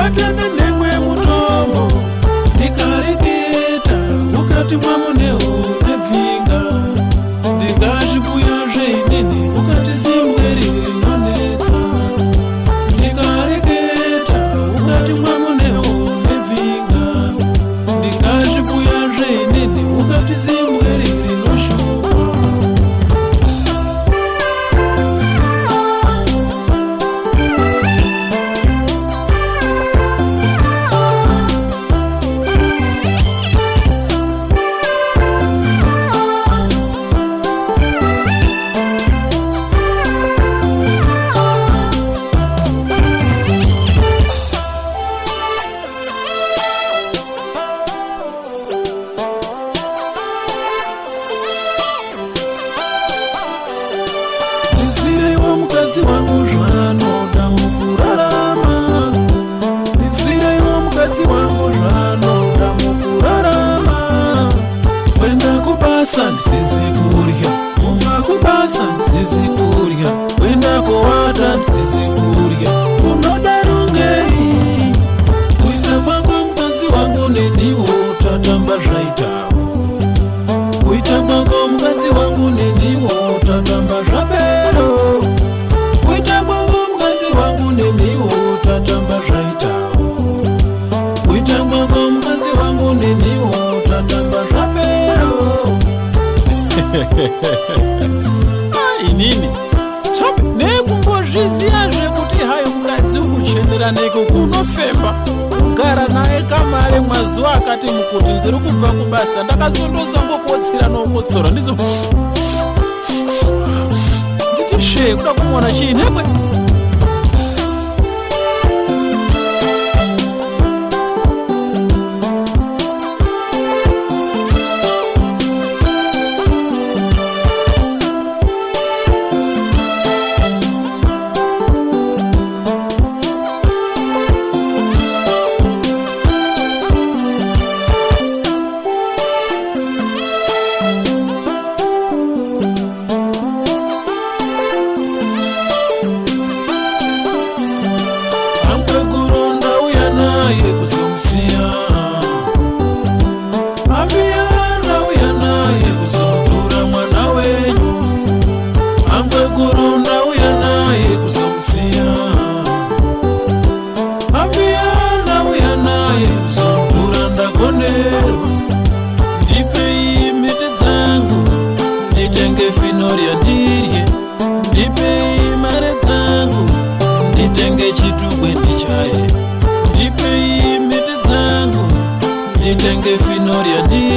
batane nemwe mutombo ndikareketa ukati mwamuneho nebvinga ndikazvibuya zveinini ukati zimbwe rinonesa ndikareketa ukati mwamuneho nebvinga ndikazvibuya zveinini ukati zimbwe rinoshupa mukadzi wangu zvanoda mukurarama ndisireiwo mukadzi wangu zvanoda mukurarama kwenda kubasa ndisizi kurya kubva kubasa ndisizi kurya kwenda kowata ndisizi kurya unodaro ngei kuita kwangu mukadzi wangu neniwo tatamba zvaitawo kuita kwangu mukadzi wangu neniwo tatamba zvapero kuita kwangu mukadzi wangu neniwo tatamba zvaitawo kuita kwangu mukadzi wangu neniwo tatamba zvapero inini chope nekumbozviziya zvekuti hayi mukadzi ukuchenera neko kunofemba kugara naye kamare mazuva akati mukuti ndiri kubva kubasa ndakazondozangokotsira nokotsora ndizo nditi shee kuda kumona chiinekwe ndipei mhete dzangu nditenge finoria ndirye ndipei mare dzangu nditenge chitugwe ndichaye ndipei mhete dzangu nditenge finoria ndirye